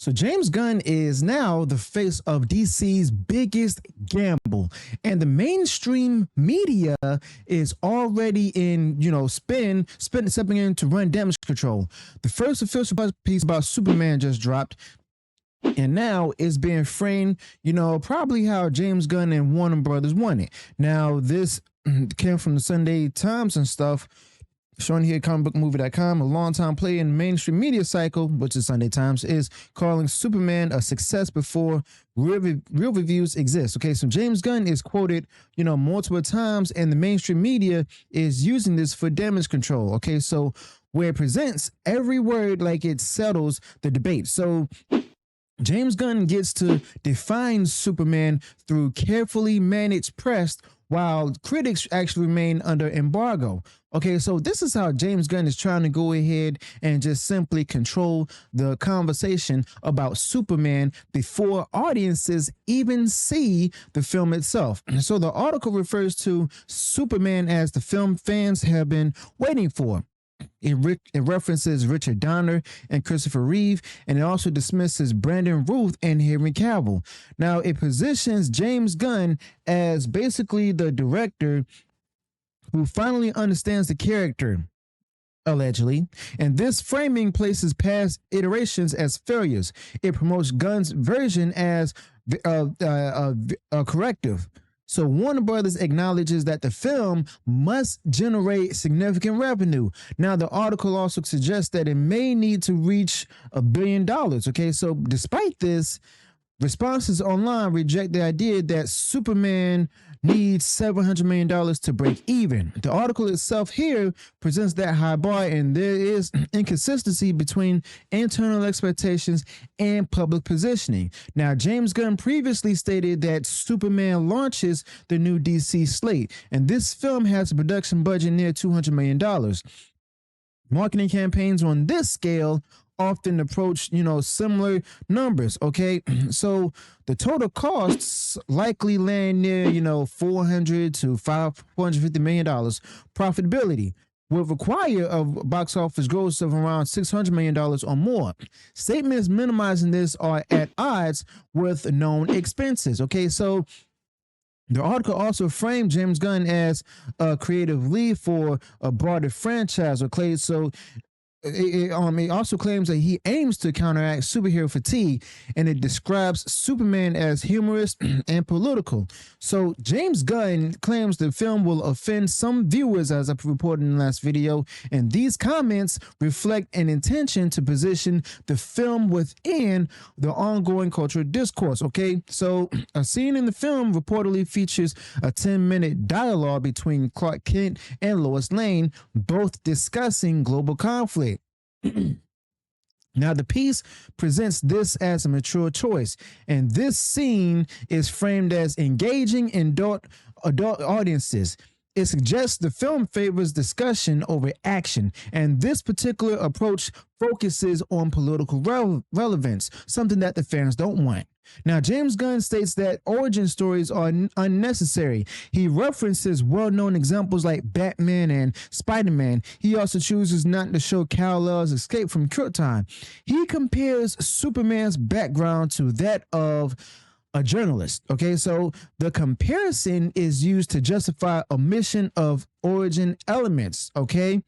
So James Gunn is now the face of DC's biggest gamble, and the mainstream media is already in, stepping in to run damage control. The first official piece about Superman just dropped, and now it's being framed, probably how James Gunn and Warner Brothers want it. Now, this came from the Sunday Times and stuff, showing here comicbookmovie.com. A longtime player in the mainstream media cycle, which is Sunday Times, is calling Superman a success before real reviews exist. Okay, so James Gunn is quoted, multiple times, and the mainstream media is using this for damage control. Okay, so where it presents every word like it settles the debate. So James Gunn gets to define Superman through carefully managed press, while critics actually remain under embargo. Okay, so this is how James Gunn is trying to go ahead and just simply control the conversation about Superman before audiences even see the film itself. So the article refers to Superman as the film fans have been waiting for. It references Richard Donner and Christopher Reeve, and it also dismisses Brandon Routh and Henry Cavill. Now, it positions James Gunn as basically the director who finally understands the character, allegedly, and this framing places past iterations as failures. It promotes Gunn's version as a corrective. So Warner Brothers acknowledges that the film must generate significant revenue. Now, the article also suggests that it may need to reach $1 billion. Okay, so despite this, responses online reject the idea that Superman needs $700 million to break even. The article itself here presents that high bar, and there is inconsistency between internal expectations and public positioning. Now, James Gunn previously stated that Superman launches the new DC slate, and this film has a production budget near $200 million. Marketing campaigns on this scale often approach, similar numbers. Okay, so the total costs likely land near, $400 to $550 million. Profitability will require a box office gross of around $600 million or more. Statements minimizing this are at odds with known expenses. Okay, so the article also framed James Gunn as a creative lead for a broader franchise. Okay, so it also claims that he aims to counteract superhero fatigue, and it describes Superman as humorous and political. So James Gunn claims the film will offend some viewers, as I reported in the last video, and these comments reflect an intention to position the film within the ongoing cultural discourse. Okay, so a scene in the film reportedly features a 10-minute dialogue between Clark Kent and Lois Lane, both discussing global conflict. Now, the piece presents this as a mature choice, and this scene is framed as engaging in adult audiences. It suggests the film favors discussion over action, and this particular approach focuses on political relevance, something that the fans don't want. Now, James Gunn states that origin stories are unnecessary. He references well-known examples like Batman and Spider-Man. He also chooses not to show Kal-El's escape from Krypton. He compares Superman's background to that of a journalist. Okay, so the comparison is used to justify omission of origin elements. Okay.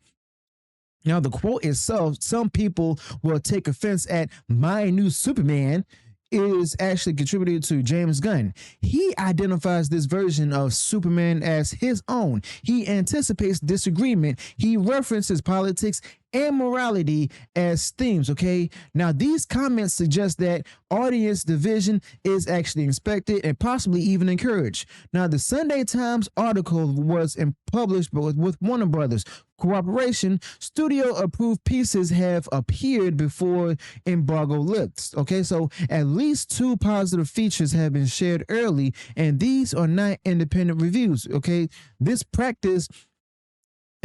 Now, the quote itself, some people will take offense at my new Superman, is actually contributed to James Gunn. He identifies this version of Superman as his own. He anticipates disagreement. He references politics and morality as themes. Okay, now these comments suggest that audience division is actually expected and possibly even encouraged. Now, the Sunday Times article was published with Warner Brothers cooperation. Studio approved pieces have appeared before embargo lifts. Okay, so at least 2 positive features have been shared early, and these are not independent reviews. Okay, this practice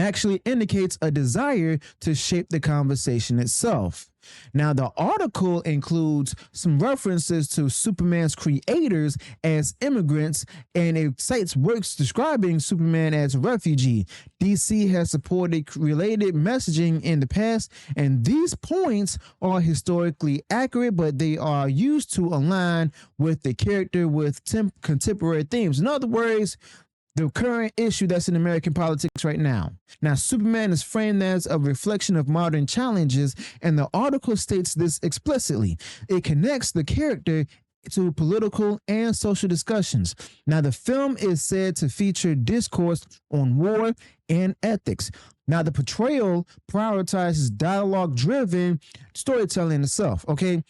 actually indicates a desire to shape the conversation itself. Now, the article includes some references to Superman's creators as immigrants, and it cites works describing Superman as a refugee. DC has supported related messaging in the past, and these points are historically accurate, but they are used to align with the character with contemporary themes. In other words, the current issue that's in American politics right now. Now, Superman is framed as a reflection of modern challenges, and the article states this explicitly. It connects the character to political and social discussions. Now, the film is said to feature discourse on war and ethics. Now, the portrayal prioritizes dialogue-driven storytelling itself, okay?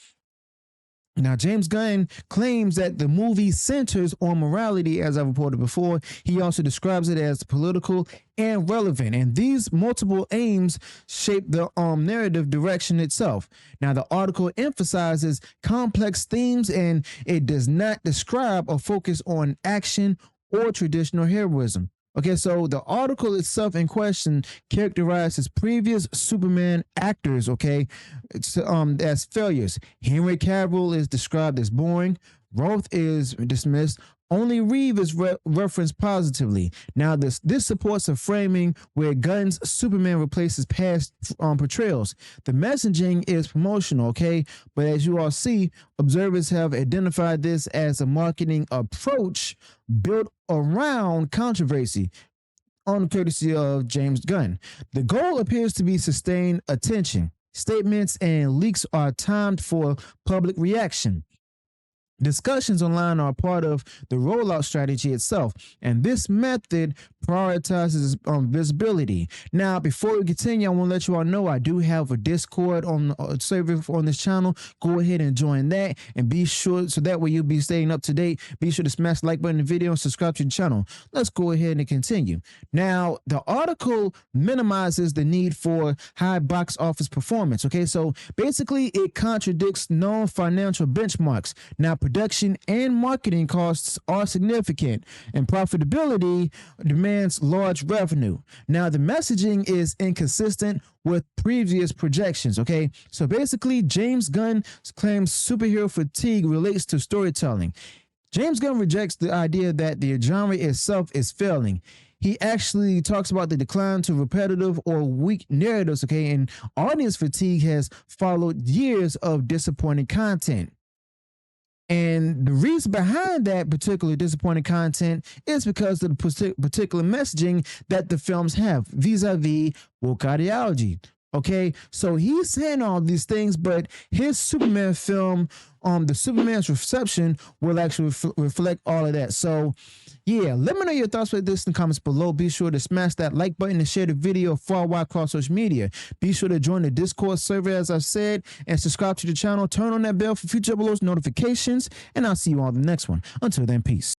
Now, James Gunn claims that the movie centers on morality, as I reported before. He also describes it as political and relevant, and these multiple aims shape the narrative direction itself. Now, the article emphasizes complex themes, and it does not describe or focus on action or traditional heroism. Okay, so the article itself in question characterizes previous Superman actors, okay, as failures. Henry Cavill is described as boring. Roth is dismissed. Only Reeve is referenced positively. Now, this supports a framing where Gunn's Superman replaces past portrayals. The messaging is promotional, okay? But as you all see, observers have identified this as a marketing approach built around controversy on courtesy of James Gunn. The goal appears to be sustained attention. Statements and leaks are timed for public reaction. Discussions online are part of the rollout strategy itself, and this method prioritizes visibility. Now, before we continue, I want to let you all know I do have a Discord on server on this channel. Go ahead and join that, and be sure, so that way you'll be staying up to date. Be sure to smash the like button in the video and subscribe to the channel. Let's go ahead and continue. Now, the article minimizes the need for high box office performance. Okay, so basically it contradicts known financial benchmarks. Now, production and marketing costs are significant, and profitability demands large revenue. Now, the messaging is inconsistent with previous projections, okay? So basically, James Gunn claims superhero fatigue relates to storytelling. James Gunn rejects the idea that the genre itself is failing. He actually talks about the decline to repetitive or weak narratives, okay? And audience fatigue has followed years of disappointing content. And the reason behind that particular disappointing content is because of the particular messaging that the films have vis-a-vis woke ideology. Okay, so he's saying all these things, but his Superman film, the Superman's reception will actually reflect all of that. So yeah, let me know your thoughts about this in the comments below. Be sure to smash that like button and share the video far wide across social media. Be sure to join the Discord server, as I said, and subscribe to the channel. Turn on that bell for future uploads notifications, and I'll see you all in the next one. Until then, peace.